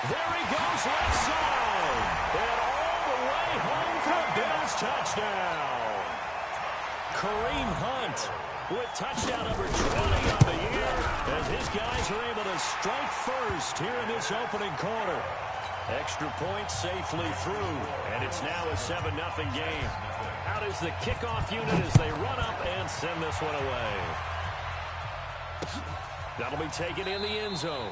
There he goes, left side. And all the way home for a Bills touchdown. Kareem Hunt with touchdown number 20 on the year as his guys are able to strike first here in this opening quarter. Extra point safely through, and it's now a 7-0 game. Out is the kickoff unit as they run up and send this one away. That'll be taken in the end zone.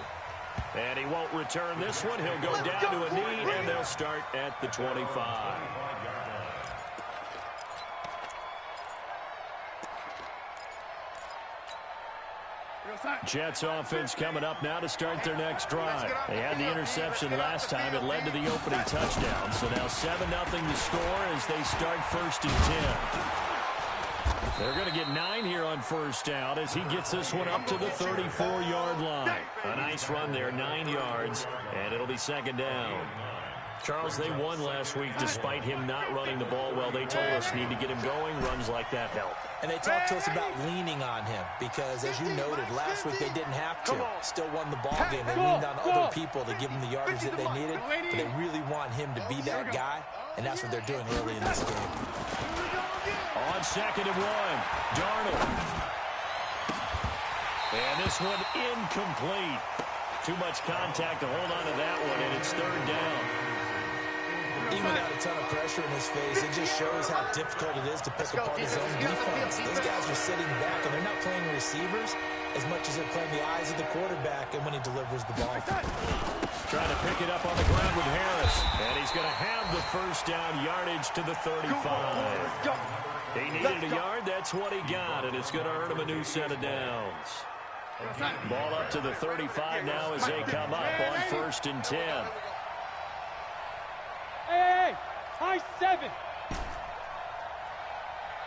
And he won't return this one. He'll go down to a knee, and they'll start at the 25. Jets offense coming up now to start their next drive. They had the interception last time. It led to the opening touchdown. So now 7-0 to score as they start 1st and 10. They're going to get 9 here on first down as he gets this one up to the 34-yard line. A nice run there, 9 yards, and it'll be 2nd down. Charles, they won last week despite him not running the ball well. They told us need to get him going. Runs like that help. And they talked to us about leaning on him because, as you noted, last week they didn't have to. Still won the ball game. They leaned on other people to give them the yardage that they needed. But they really want him to be that guy, and that's what they're doing early in this game. On 2nd and 1, Darnold. And this one incomplete. Too much contact to hold on to that one, and it's 3rd down. Even without a ton of pressure in his face, it just shows how difficult it is to pick apart his own defense. Those guys are sitting back, and they're not playing receivers as much as they're playing the eyes of the quarterback and when he delivers the ball. Trying to pick it up on the ground with Harris. And he's going to have the first down yardage to the 35. He needed a yard. That's what he got, and it's going to earn him a new set of downs. Ball up to the 35 now as they come up on 1st and 10. Hey, high 7.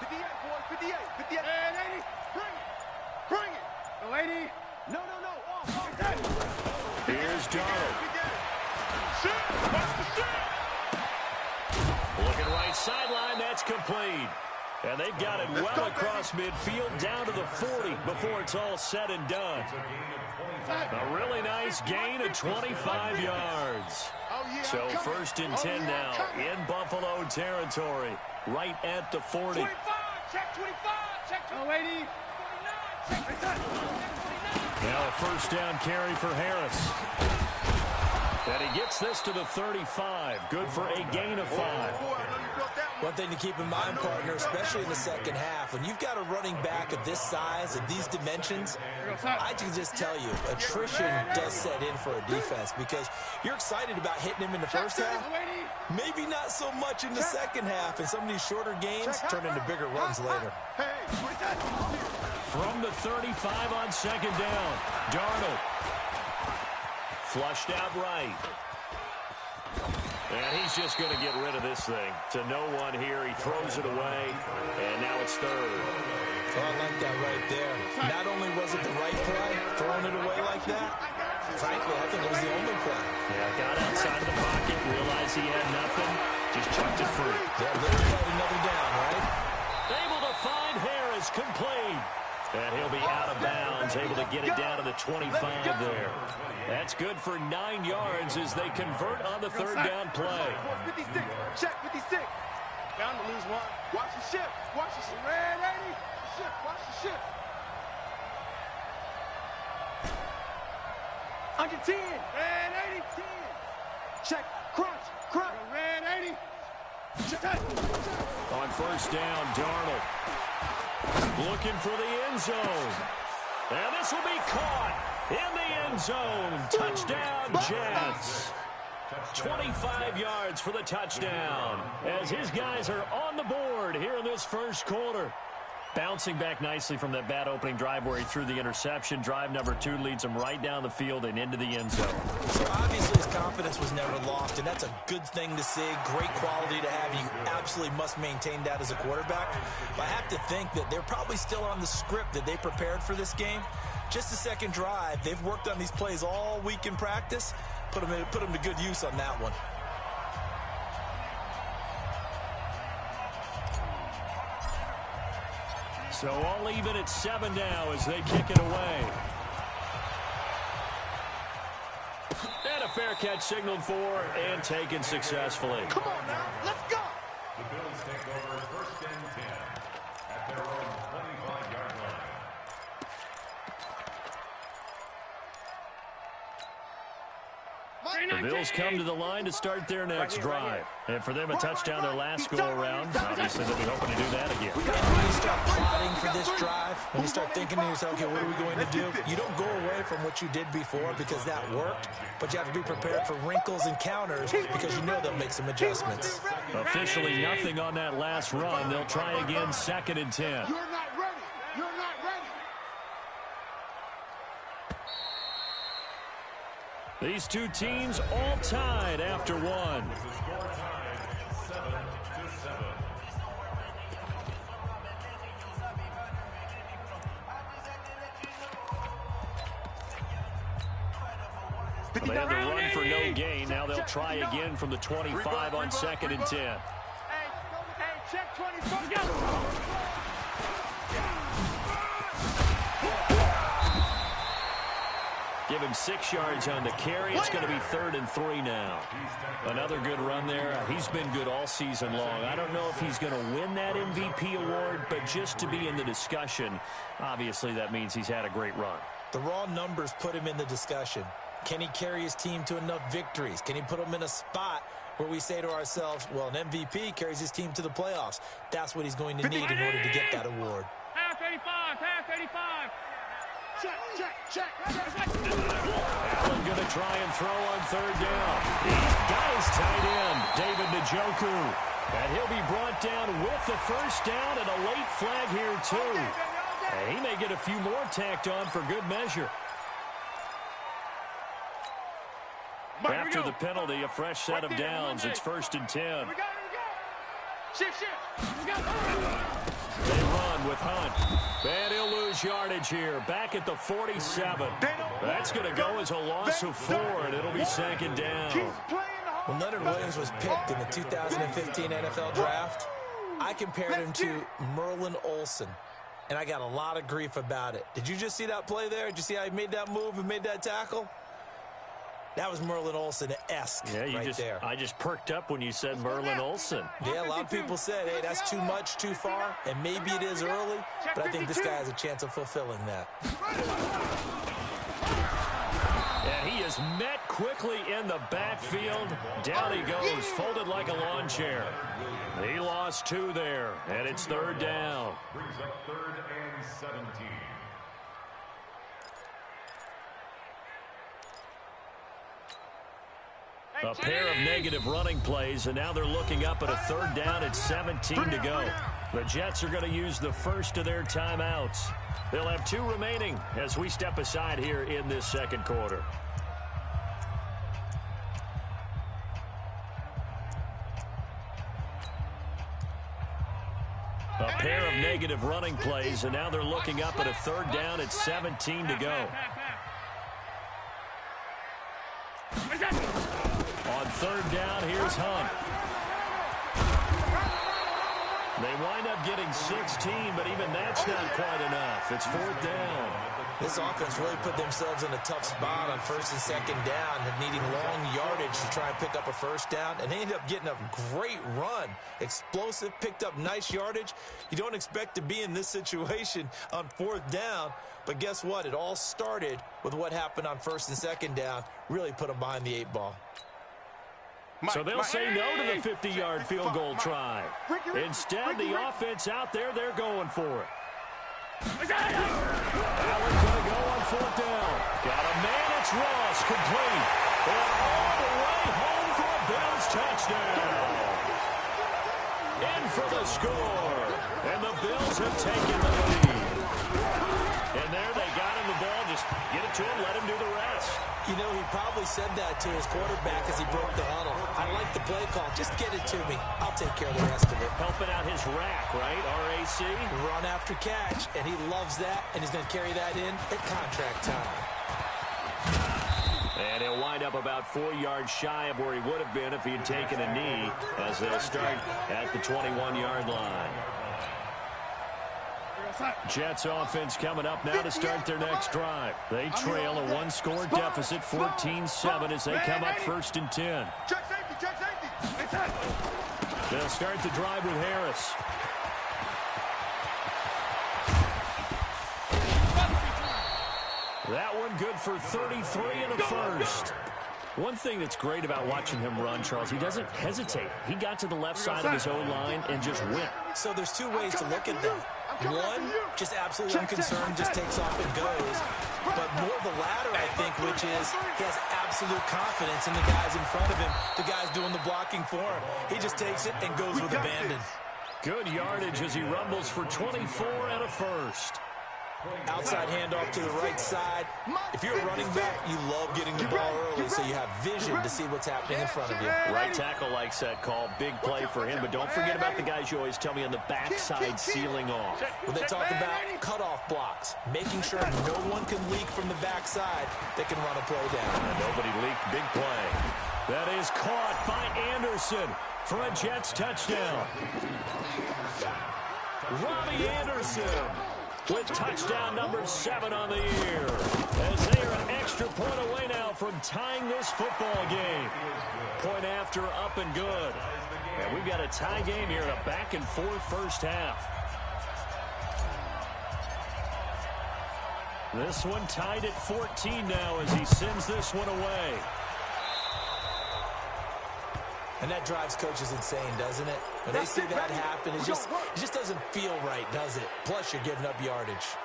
58, boy, 58, 58. And 80, bring it. No, 80. No. Here's Darnold. Watch the shot. Looking right sideline, that's complete. And they've got it well across midfield down to the 40 before it's all said and done. A really nice gain of 25 yards. So 1st and 10 now in Buffalo territory, right at the 40. 25, check 25, check 80. Now a first down carry for Harris. And he gets this to the 35. Good for a gain of 5. One thing to keep in mind, partner, especially in the second half, when you've got a running back of this size and these dimensions, I can just tell you, attrition does set in for a defense because you're excited about hitting him in the first half, maybe not so much in the second half, and some of these shorter games turn into bigger runs later. From the 35 on 2nd down, Darnold. Flushed out right. And he's just going to get rid of this thing. To no one here. He throws it away. And now it's 3rd. Oh, I like that right there. Not only was it the right play, throwing it away like that, frankly, I think it was the only play. Yeah, got outside of the pocket, realized he had nothing, just chucked it free. Yeah, literally got another down, right? Able to find Harris, complete. And he'll be out of bounds, able to get it down to the 25 there. That's good for 9 yards as they convert on the 3rd down play. 56, check 56. Bound to lose 1. Watch the shift. Watch the shift. Red 80. Shift. Watch the shift. Under 10. Red 80. 10. Check. Crunch. Red 80. Check. On 1st down, Darnold. Looking for the end zone. And this will be caught in the end zone. Touchdown, Jets. 25 yards for the touchdown as his guys are on the board here in this first quarter. Bouncing back nicely from that bad opening drive where he threw the interception. Drive number 2 leads him right down the field and into the end zone. So obviously his confidence was never lost, and that's a good thing to see. Great quality to have. You absolutely must maintain that as a quarterback. But I have to think that they're probably still on the script that they prepared for this game. Just the second drive. They've worked on these plays all week in practice. Put them to good use on that one. So all even at 7 now as they kick it away. And a fair catch signaled for and taken successfully. Come on now, let's go. The Bills take over 1st and 10 at their own 25-yard line. The Bills come to the line to start their next drive. And for them, a touchdown their last go-around. Obviously, they'll be hoping to do that again. When you start plotting for this drive, when you start thinking to yourself, okay, what are we going to do? You don't go away from what you did before because that worked, but you have to be prepared for wrinkles and counters because you know they'll make some adjustments. Officially nothing on that last run. They'll try again, 2nd and 10. You're not ready. You're not ready. These two teams all tied after one. The score tied 7-7. They had to run for no gain. Now they'll try again from the 25 on 2nd and 10. Hey, check 20. Go. Give him 6 yards on the carry. It's going to be 3rd and 3 now. Another good run there. He's been good all season long. I don't know if he's going to win that MVP award, but just to be in the discussion, obviously that means he's had a great run. The raw numbers put him in the discussion. Can he carry his team to enough victories? Can he put them in a spot where we say to ourselves, well, an MVP carries his team to the playoffs. That's what he's going to need in order to get that award. Half 85, half 85. Check. Allen going to try and throw on 3rd down. He's got his tight end, David Njoku. And he'll be brought down with the 1st down and a late flag here, too. And he may get a few more tacked on for good measure. After the penalty, a fresh set of downs. It's 1st and 10. Shift. They run with Hunt. And he'll lose yardage here. Back at the 47. That's going to go as a loss of 4, and it'll be 2nd down. When Leonard Williams was picked in the 2015 NFL Draft, I compared him to Merlin Olsen, and I got a lot of grief about it. Did you just see that play there? Did you see how he made that move and made that tackle? That was Merlin Olsen-esque there. I just perked up when you said Merlin Olsen. Yeah, a lot of people said, hey, that's too much, too far, and maybe it is early, but I think this guy has a chance of fulfilling that. And he is met quickly in the backfield. Down he goes, folded like a lawn chair. He lost 2 there, and it's 3rd down. Brings up 3rd and 17. A pair of negative running plays, and now they're looking up at a 3rd down at 17 to go. The Jets are going to use the first of their timeouts. They'll have 2 remaining as we step aside here in this 2nd quarter. A pair of negative running plays, and now they're looking up at a 3rd down at 17 to go. On 3rd down, here's Hunt. They wind up getting 16, but even that's not quite enough. It's 4th down. This offense really put themselves in a tough spot on 1st and 2nd down, needing long yardage to try and pick up a 1st down, and they ended up getting a great run. Explosive, picked up nice yardage. You don't expect to be in this situation on 4th down, but guess what? It all started with what happened on 1st and 2nd down. Really put them behind the 8 ball. So they'll say no to the 50-yard field goal try. Instead, the offense out there, they're going for it. Allen's going to go on 4th down. Got a man, it's Ross, complete. And all the way home for a Bills touchdown. In for the score. And the Bills have taken the lead. And there they got him the ball. Just get it to him, let him do the rest. You know, he probably said that to his quarterback as he broke the huddle. I like the play call. Just get it to me. I'll take care of the rest of it. Helping out his rack, right? RAC. Run after catch, and he loves that, and he's going to carry that in at contract time. And he'll wind up about 4 yards shy of where he would have been if he had taken a knee, as they'll start at the 21-yard line. Jets offense coming up now to start their next drive. They trail a one-score deficit, 14-7, as they come up 1st and 10. Check safety, check safety. They'll start the drive with Harris. That one good for 33 in the first. One thing that's great about watching him run, Charles, he doesn't hesitate. He got to the left side of his O-line and just went. So there's two ways to look at that. One, just absolutely unconcerned, just takes off and goes. But more the latter, I think, which is he has absolute confidence in the guys in front of him, the guys doing the blocking for him. He just takes it and goes with abandon. Good yardage as he rumbles for 24 and a first. Outside handoff to the right side. If you're a running back, you love getting the ball early so you have vision to see what's happening in front of you. Right tackle likes that call. Big play for him, but don't forget about the guys you always tell me on the backside sealing off. Well, they talk about cutoff blocks, making sure no one can leak from the backside that can run a play down. And nobody leaked. Big play. That is caught by Anderson for a Jets touchdown. Robbie Anderson with touchdown number 7 on the year, as they are an extra point away now from tying this football game. Point after, up and good. And we've got a tie game here in a back-and-forth first half. This one tied at 14 now as he sends this one away. And that drives coaches insane, doesn't it? When they see that happen, it just doesn't feel right, does it? Plus, you're giving up yardage.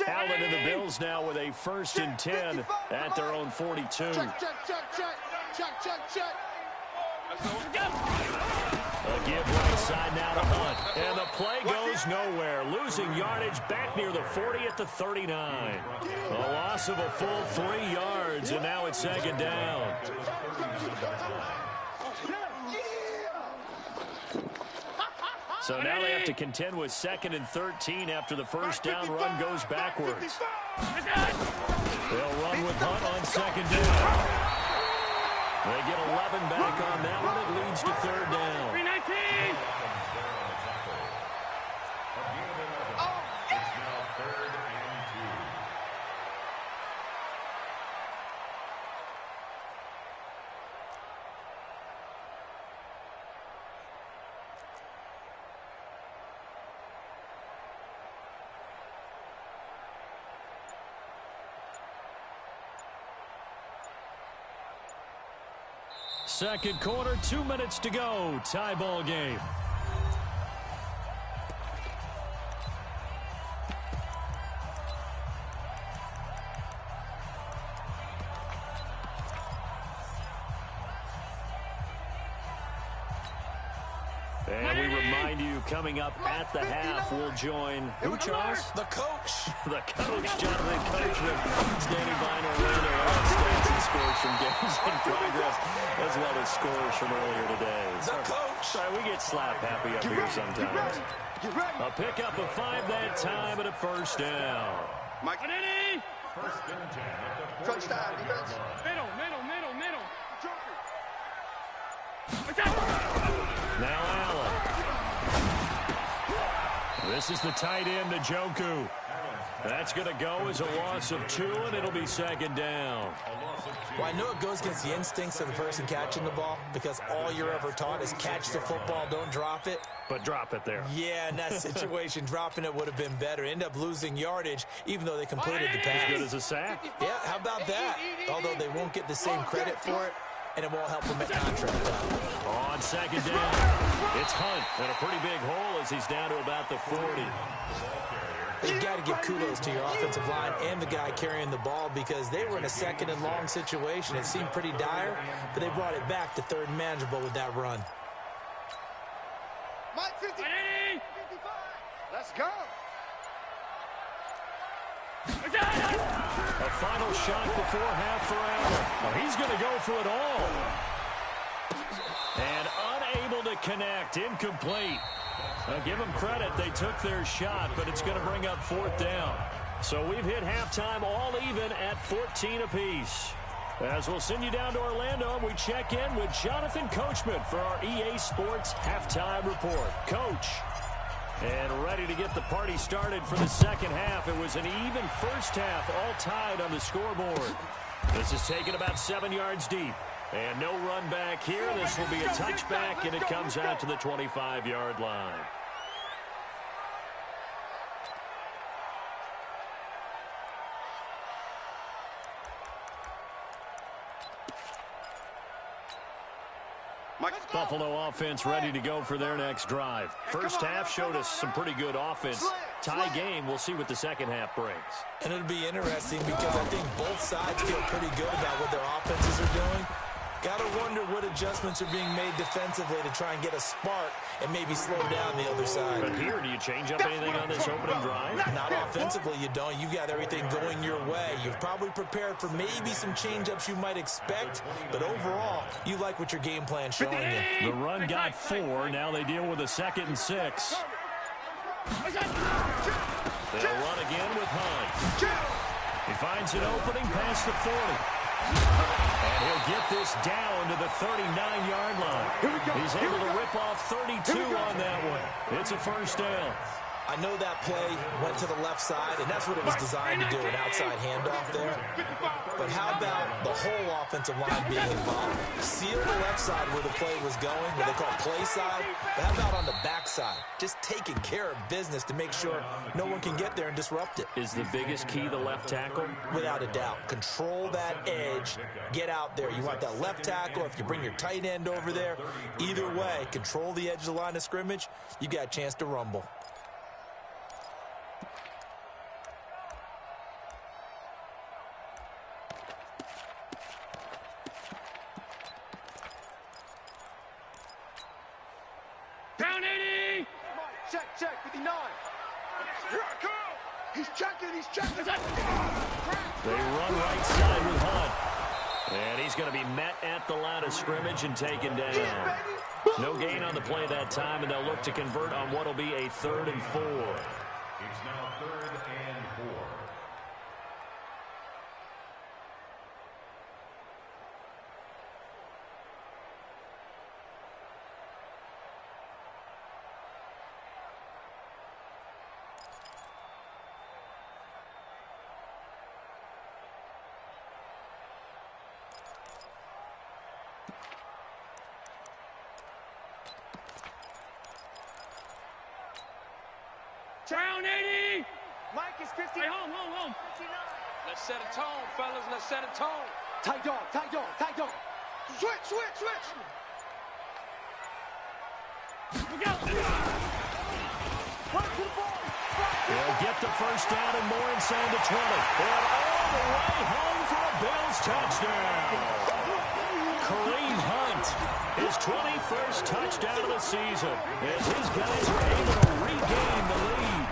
Allen and the Bills now with a 1st and 10 at their own 42. Check. A give right side now to Hunt. And the play goes nowhere. Losing yardage back near the 40 at the 39. A loss of a full 3 yards, and now it's 2nd down. So now they have to contend with 2nd and 13 after the first down run goes backwards. They'll run with Hunt on 2nd down. They get 11 back on that one. It leads to 3rd down. 319. It's now 3rd and 2. Second quarter, 2 minutes to go. Tie ball game. And we remind you, coming up at the half, we'll join who, Charles? The coach. The coach, Jonathan Coachman, standing by in Orlando on stats and scores from games in progress, as well as scores from earlier today. The coach. Sorry, we get slap happy up here sometimes. A pickup of 5 that time and a 1st down. Mike. 1st and 10 at the 45 Touchdown, defense. Middle. Now Allen. This is the tight end, Njoku. That's going to go as a loss of 2, and it'll be 2nd down. Well, I know it goes against the instincts of the person catching the ball because all you're ever taught is catch the football, don't drop it. But drop it there. Yeah, in that situation, dropping it would have been better. End up losing yardage, even though they completed the pass. As good as a sack. Yeah, how about that? Although they won't get the same credit for it, and it won't help them at contract out. On 2nd down, it's Hunt in a pretty big hole as he's down to about the 40. You've got to give kudos to your offensive line and the guy carrying the ball because they were in a 2nd and long situation. It seemed pretty dire, but they brought it back to 3rd and manageable with that run. Mike 50. 55. Let's go. A final shot before half for Allen. Oh, he's going to go for it all. And unable to connect. Incomplete. Now, give them credit. They took their shot, but it's going to bring up 4th down. So we've hit halftime all even at 14 apiece. As we'll send you down to Orlando, we check in with Jonathan Coachman for our EA Sports Halftime Report. Coach, and ready to get the party started for the second half. It was an even first half, all tied on the scoreboard. This is taken about 7 yards deep. And no run back here. This will be a touchback, and it comes out to the 25-yard line. Buffalo offense ready to go for their next drive. First half showed us some pretty good offense. Tie game, we'll see what the second half brings. And it'll be interesting because I think both sides feel pretty good about what their offenses are doing. Got to wonder what adjustments are being made defensively to try and get a spark and maybe slow down the other side. But here, do you change up anything on this opening drive? Not offensively, you don't. You got everything going your way. You've probably prepared for maybe some change-ups you might expect, but overall, you like what your game plan's showing you. The run got 4. Now they deal with a 2nd and 6. They'll run again with Hunt. He finds an opening past the 40. And he'll get this down to the 39-yard line. He's able to rip off 32 on that one. It's a first down. I know that play went to the left side, and that's what it was designed to do, an outside handoff there. But how about the whole offensive line being involved? Seal the left side where the play was going, what they call play side. But how about on the back side? Just taking care of business to make sure no one can get there and disrupt it. Is the biggest key the left tackle? Without a doubt. Control that edge. Get out there. You want that left tackle. If you bring your tight end over there, either way, control the edge of the line of scrimmage, you got a chance to rumble. Check, 59. Here I come. He's checking. They run right side with Hunt. And he's going to be met at the line of scrimmage and taken down. No gain on the play that time, and they'll look to convert on what will be a 3rd and 4. It's now 3rd and 4. Down 80. Mike is 50. Hey, home. 59. Let's set a tone, fellas. Let's set a tone. Tight dog. Switch. Look out. Run to the ball. They'll get the first down and more inside the 20. And all the way home for a Bills touchdown. Kareem Hunt, his 21st touchdown of the season, as his guys are able to regain the lead.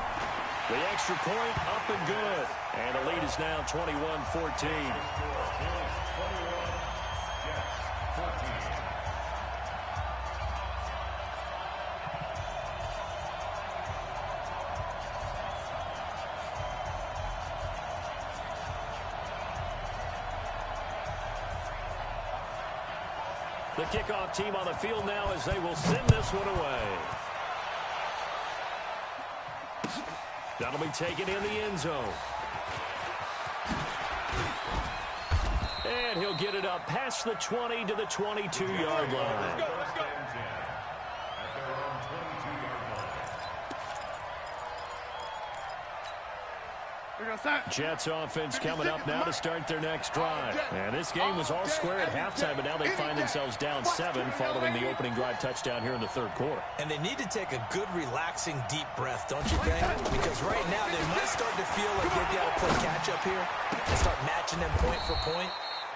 The extra point up and good, and the lead is now 21-14. The kickoff team on the field now as they will send this one away. That'll be taken in the end zone. And he'll get it up past the 20 to the 22-yard line. At their own 22-yard line. Jets offense coming up now to start their next drive. And this game was all square at halftime, but now they find themselves down 7 following the opening drive touchdown here in the 3rd quarter. And they need to take a good, relaxing, deep breath, don't you think? Because right now they might start to feel like they've got to play catch-up here and start matching them point for point.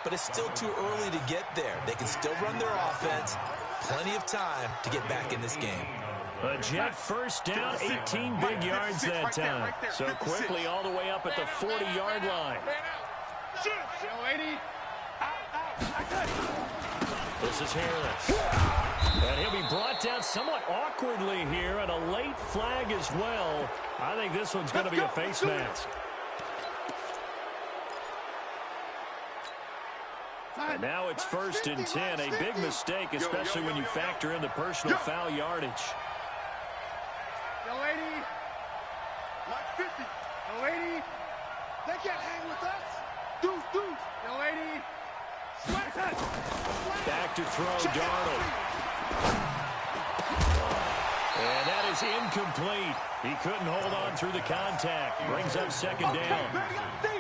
But it's still too early to get there. They can still run their offense. Plenty of time to get back in this game. A Jet first down, 18 big yards that time. So quickly all the way up at the 40-yard line. This is Harris. And he'll be brought down somewhat awkwardly here, and a late flag as well. I think this one's going to be a face mask. And now it's 1st and 10. A big mistake, especially when you factor in the personal foul yardage. Yo, lady. Like 50. Yo, lady. They can't hang with us. Deuce. Yo, lady. Back to throw, Darnold. And that is incomplete. He couldn't hold on through the contact. Brings up 2nd down.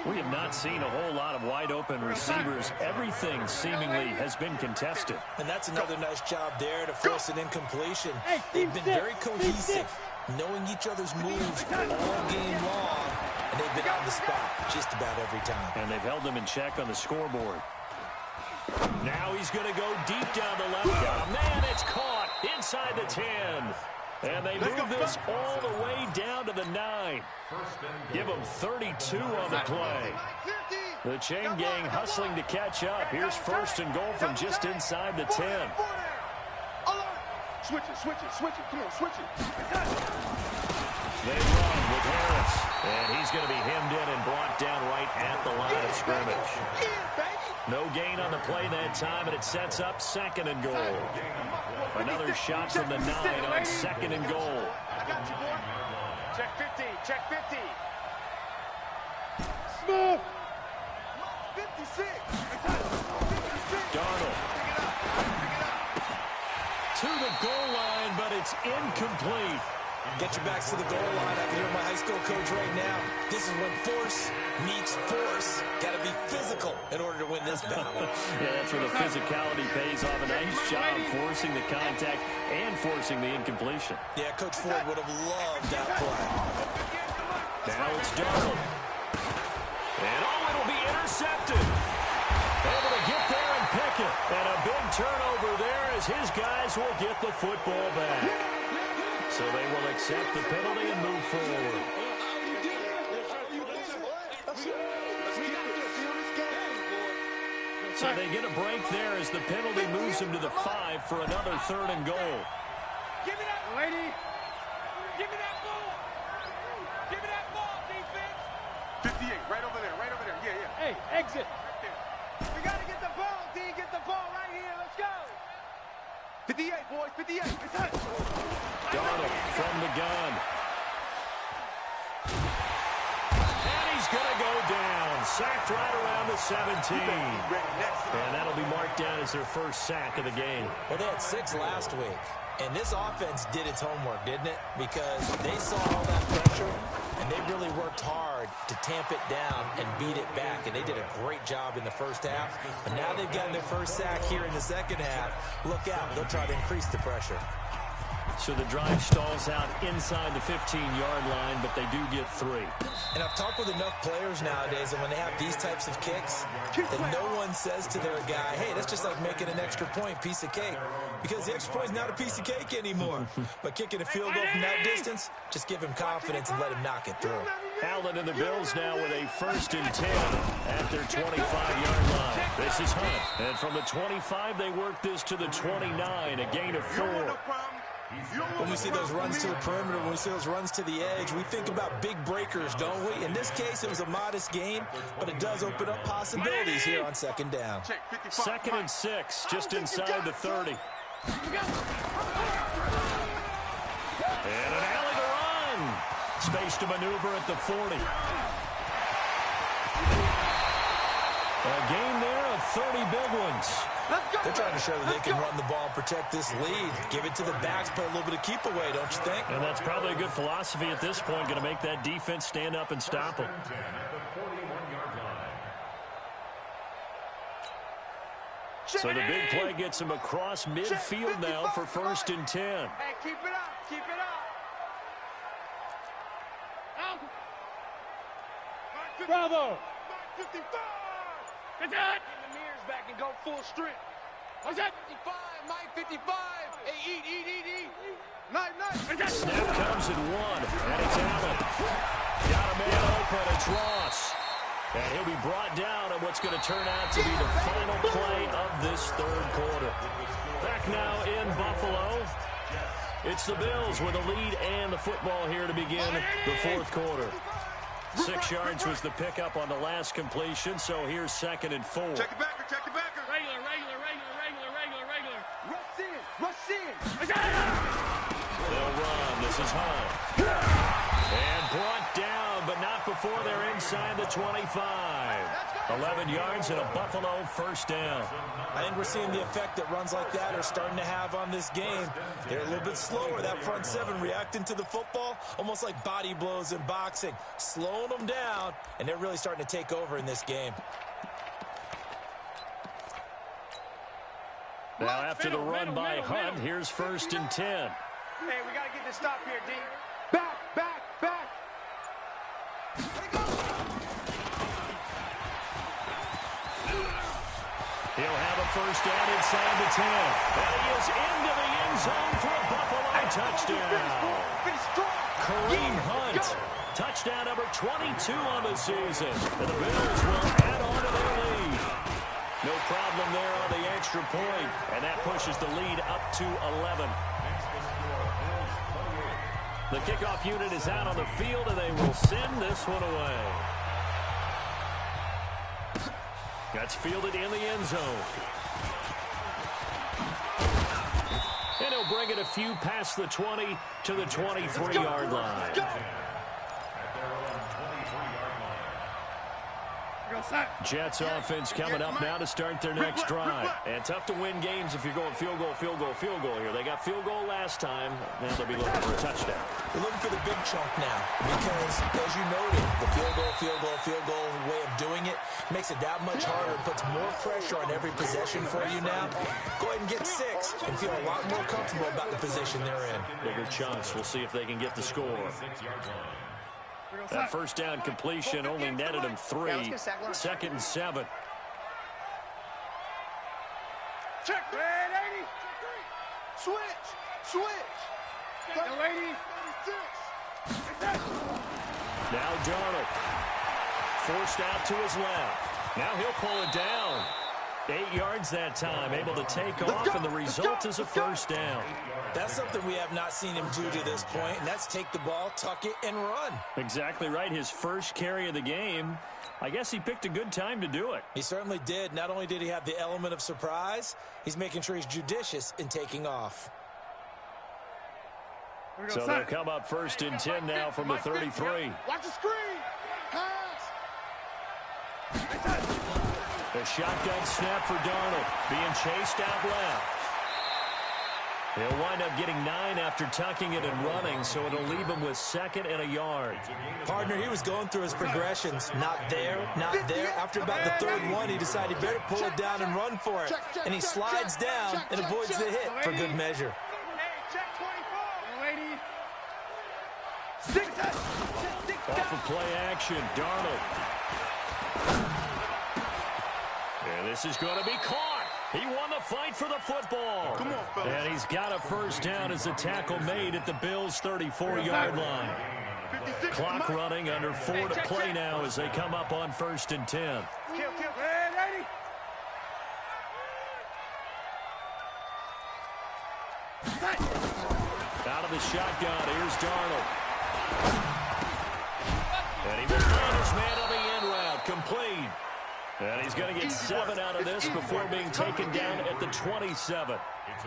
We have not seen a whole lot of wide-open receivers. Everything seemingly has been contested. And that's another nice job there to force an incompletion. They've been very cohesive, knowing each other's moves all game long, and they've been on the spot just about every time. And they've held them in check on the scoreboard. Now he's going to go deep down the left. Oh, man, it's caught inside the 10. And they move this all the way down to the 9. Give them 32 on the play. The chain gang hustling to catch up. Here's 1st and goal from just inside the 10. Switch it. Come on, switch it. They run with Harris. And he's going to be hemmed in and brought down right at the line of scrimmage. No gain on the play that time, and it sets up 2nd and goal. Another shot from the 9 on 2nd and goal. I got you, boy. Check 50. Check 50. Smooth. 56. Darnold. To the goal line, but it's incomplete. Get your backs to the goal line. I can hear my high school coach right now. This is when force meets force. Got to be physical in order to win this battle. Yeah, that's where the physicality pays off. A nice job forcing the contact and forcing the incompletion. Yeah, Coach Ford would have loved that play. Now it's Darnold. And it'll be intercepted. Able to get there and pick it. And a big turnover there as his guys will get the football back. So they will accept the penalty and move forward. So they get a break there as the penalty moves them to the 5 for another 3rd and goal. Give me that, lady. Give me that ball. Give me that ball, defense. 58, right over there. Yeah. Hey, exit. We got to get the ball, D. Get the ball right here. Let's go. 58, boys. 58. It's hot. Darnold from the gun. And he's going to go down. Sacked right around the 17. And that'll be marked down as their 1st sack of the game. Well, they had 6 last week. And this offense did its homework, didn't it? Because they saw all that pressure, and they really worked hard to tamp it down and beat it back. And they did a great job in the 1st half. And now they've gotten their 1st sack here in the 2nd half. Look out. They'll try to increase the pressure. So the drive stalls out inside the 15-yard line, but they do get 3. And I've talked with enough players nowadays, and when they have these types of kicks, that no one says to their guy, hey, that's just like making an extra point, piece of cake. Because the extra point is not a piece of cake anymore. But kicking a field goal from that distance, just give him confidence and let him knock it through. Allen and the Bills now with a 1st and 10 at their 25-yard line. This is Hunt. And from the 25, they work this to the 29, a gain of 4. When we see those runs to the perimeter, when we see those runs to the edge, we think about big breakers, don't we? In this case, it was a modest gain, but it does open up possibilities here on 2nd down. 2nd and 6, just inside the 30. And an alley to run. Space to maneuver at the 40. A game there of 30 big ones. They're trying to show that they can run the ball, protect this lead, give it to the backs, play a little bit of keep away, don't you think? And that's probably a good philosophy at this point, going to make that defense stand up and stop them. So the big play gets him across midfield now for 1st and 10. Hey, keep it up. Keep it up. Bravo. 55. That's it. Get the mirrors back and go full strength. What's that? 55, Mike 55. Hey, eat. Nice. Snap comes at 1, and it's Allen. Got a man open, it's Ross. And he'll be brought down on what's going to turn out to be the final play of this 3rd quarter. Back now in Buffalo. It's the Bills with a lead and the football here to begin the 4th quarter. 6 yards was the pickup on the last completion, so here's 2nd and 4. Check it backer, check it backer. Regular. Rush in. They'll run. This is Hunt. And brought down, but not before they're inside the 25. 11 yards and a Buffalo first down. I think we're seeing the effect that runs like that are starting to have on this game. They're a little bit slower, that front seven, reacting to the football, almost like body blows in boxing, slowing them down, and they're really starting to take over in this game. Now after the run by Hunt, here's 1st and 10. Hey, we got to get this stop here, D. Back. He'll have a first down inside the 10. And he is into the end zone for a Buffalo touchdown. Kareem Hunt, touchdown number 22 on the season. And the Bills will add on to their lead. No problem there on the extra point, and that pushes the lead up to 11. The kickoff unit is out on the field, and they will send this one away. That's fielded in the end zone. And he'll bring it a few past the 20 to the 23-yard line. Jets offense coming up now to start their next drive. And tough to win games if you're going field goal here. They got field goal last time. Now they'll be looking for a touchdown. They're looking for the big chunk now because, as you noted, the field goal way of doing it makes it that much harder. It puts more pressure on every possession for you now. Go ahead and get 6 and feel a lot more comfortable about the position they're in. Bigger chunks. We'll see if they can get the score. That first down completion only netted him 3. 2nd and 7. Check. Lady. Switch. The lady. 36. Now Darnold. Forced out to his left. Now he'll pull it down. 8 yards that time. Able to take off, and the result is a first down. That's something we have not seen him do to this point, and that's take the ball, tuck it, and run. Exactly right. His first carry of the game. I guess he picked a good time to do it. He certainly did. Not only did he have the element of surprise, he's making sure he's judicious in taking off. So they'll come up 1st and 10 now from the 33. Watch the screen. Pass. The shotgun snap for Darnold. Being chased out left. He'll wind up getting 9 after tucking it and running, so it'll leave him with 2nd and a yard. Partner, he was going through his progressions. Not there. After about the 3rd one, he decided he better pull it down and run for it. And he slides down and avoids the hit for good measure. Off of play action, Darnold. And this is going to be caught. He won the fight for the football. Come on, fellas. And he's got a first down as the tackle made at the Bills' 34-yard line. Clock running, under 4 to play now as they come up on 1st and 10. Ready. Out of the shotgun, here's Darnold. And he will find his man on the end route, complete. And he's going to get 7 out of this before being taken down at the 27.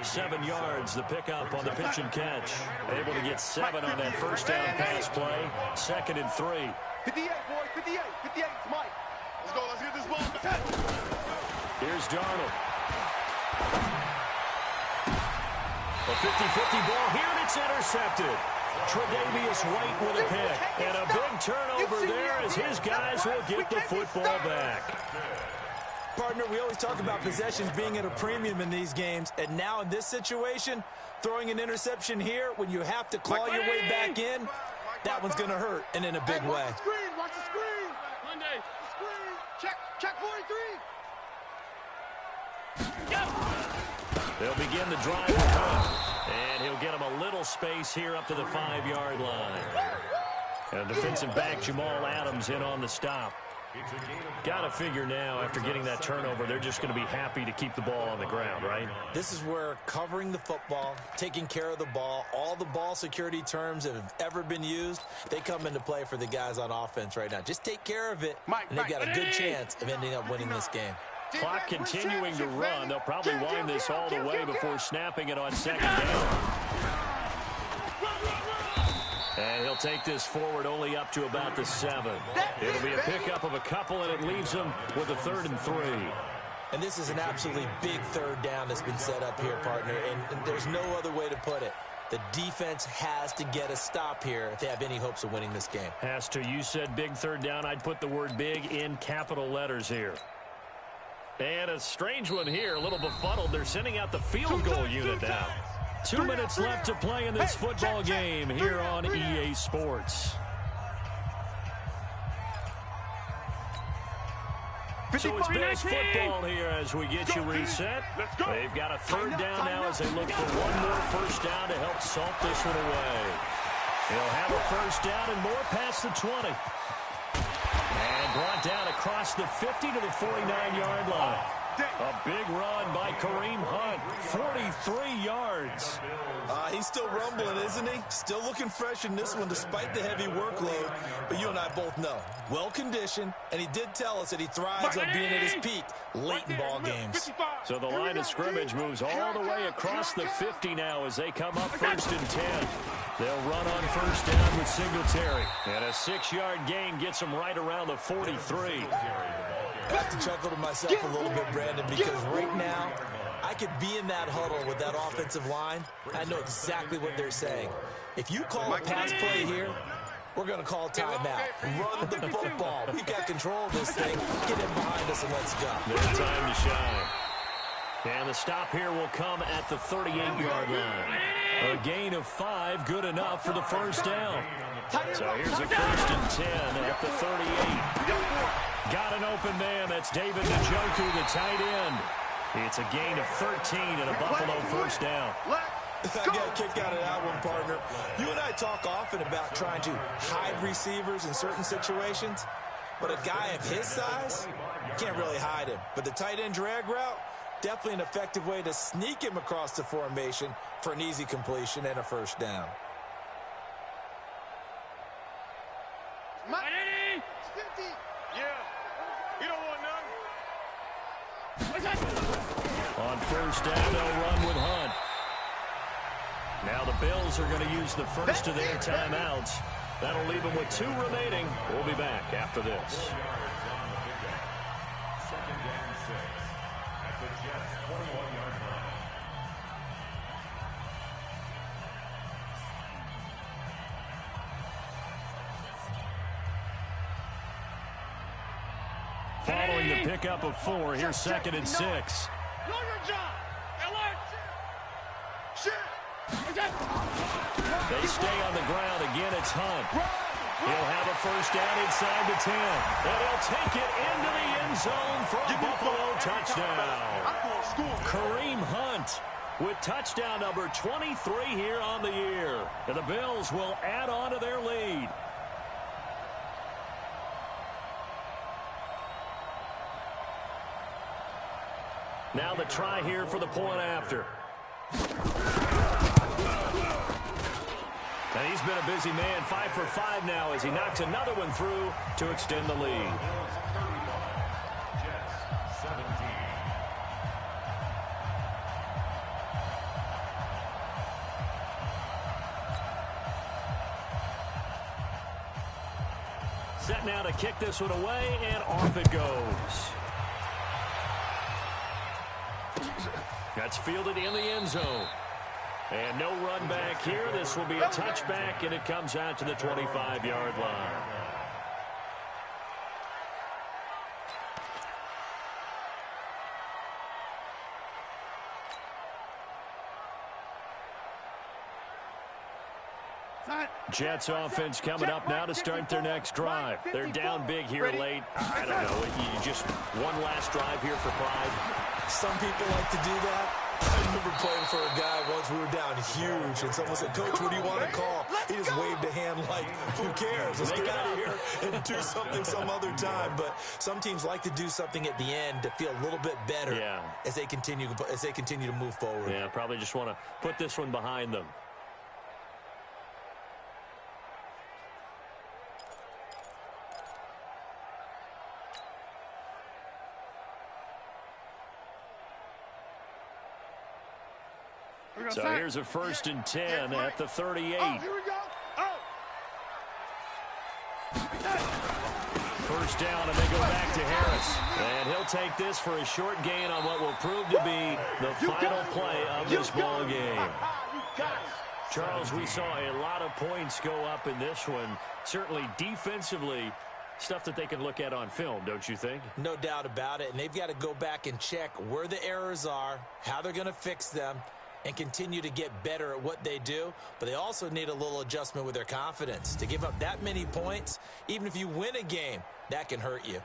7 yards, the pickup on the pitch and catch. Able to get 7 on that first down pass play. 2nd and 3. 58, boys, 58. It's Mike. Let's go, let's get this ball. Here's Darnold. A 50-50 ball here, and it's intercepted. Tre'Davious White with a pick. And a big turnover there as his guys will get the football back. Partner, we always talk about possessions being at a premium in these games. And now in this situation, throwing an interception here when you have to claw your way back in, that one's going to hurt, and in a big way. Watch the screen. Monday. Screen. Check 43. They'll begin the drive with Hunt, and he'll get him a little space here up to the 5-yard line. And defensive back Jamal Adams in on the stop. Got to figure now, after getting that turnover, they're just going to be happy to keep the ball on the ground, right? This is where covering the football, taking care of the ball, all the ball security terms that have ever been used, they come into play for the guys on offense right now. Just take care of it, and they've got a good chance of ending up winning this game. Clock continuing to run. They'll probably wind this all the way before snapping it on second down. And he'll take this forward only up to about the 7. It'll be a pickup of a couple, and it leaves them with a 3rd and 3. And this is an absolutely big third down that's been set up here, partner, and there's no other way to put it. The defense has to get a stop here if they have any hopes of winning this game. Has to. You said big third down. I'd put the word big in capital letters here. And a strange one here, a little befuddled. They're sending out the field goal unit now. 2 minutes left to play in this football game here on EA Sports. So it's Bills football here as we get you reset. They've got a third down now as they look for one more first down to help salt this one away. They'll have a first down and more past the 20. And brought down across the 50 to the 49-yard line. A big run by Kareem Hunt, 43 yards. He's still rumbling, isn't he? Still looking fresh in this one despite the heavy workload. But you and I both know, well-conditioned, and he did tell us that he thrives on being at his peak late in ball games. So the line of scrimmage moves all the way across the 50 now as they come up 1st and 10. They'll run on first down with Singletary. And a 6-yard gain gets them right around the 43. I have to chuckle to myself a little bit, Brandon, because right now I could be in that huddle with that offensive line. I know exactly what they're saying. If you call a pass play here, we're going to call timeout. Run the football. We've got control of this thing. Get him behind us and let's go. Their time to shine. And the stop here will come at the 38-yard line. A gain of 5, good enough for the first down. So here's a 1st and 10 at the 38. Got an open man. That's David Njoku, the tight end. It's a gain of 13 and a Buffalo first down. I got a kick out of that one, partner. You and I talk often about trying to hide receivers in certain situations, but a guy of his size, you can't really hide him. But the tight end drag route, definitely an effective way to sneak him across the formation for an easy completion and a first down. On first down, they'll run with Hunt. Now the Bills are going to use the first of their timeouts. That'll leave them with 2 remaining. We'll be back after this. Following the pickup of 4, here's 2nd and 6. Know your job. Alert. They stay on the ground. Again, it's Hunt. He'll have a first down inside the 10. And he'll take it into the end zone for a Buffalo touchdown. Kareem Hunt with touchdown number 23 here on the year. And the Bills will add on to their lead. Now the try here for the point after. And he's been a busy man, 5 for 5 now as he knocks another one through to extend the lead. Set now to kick this one away, and off it goes. That's fielded in the end zone. And no run back here. This will be a touchback, and it comes out to the 25-yard line. Jets offense coming up now to start their next drive. They're down big here late. I don't know. You just one last drive here for pride. Some people like to do that. I remember playing for a guy once. We were down huge, and someone said, "Coach, what do you want to call?" He just waved a hand like, "Who cares? Let's get out of here and do something some other time." But some teams like to do something at the end to feel a little bit better as they continue to move forward. Yeah, probably just want to put this one behind them. So here's a 1st and 10 at the 38. Oh, here we go. Oh. First down, and they go back to Harris. And he'll take this for a short gain on what will prove to be the final play of this ball game. Charles, we saw a lot of points go up in this one. Certainly defensively, stuff that they can look at on film, don't you think? No doubt about it. And they've got to go back and check where the errors are, how they're going to fix them, and continue to get better at what they do. But they also need a little adjustment with their confidence. To give up that many points, even if you win a game, that can hurt you.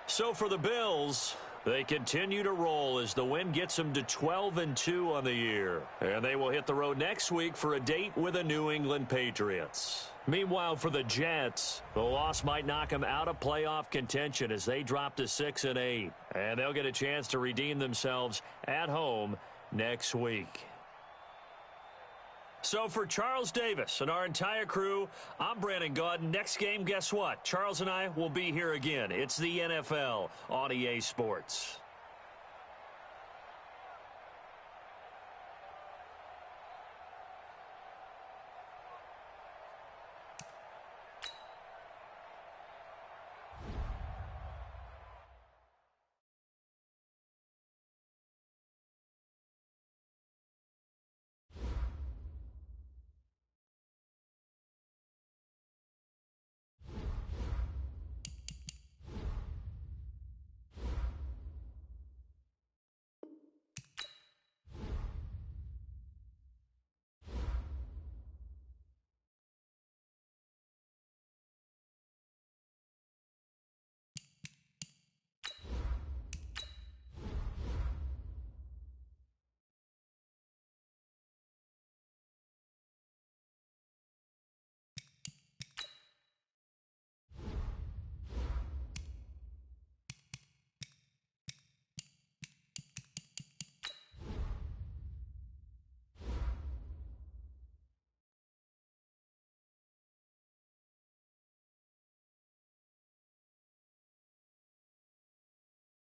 So for the Bills, they continue to roll as the win gets them to 12-2 on the year. And they will hit the road next week for a date with the New England Patriots. Meanwhile, for the Jets, the loss might knock them out of playoff contention as they drop to 6-8. And they'll get a chance to redeem themselves at home next week. So for Charles Davis and our entire crew, I'm Brandon Gaudin. Next game, guess what? Charles and I will be here again. It's the NFL on EA Sports.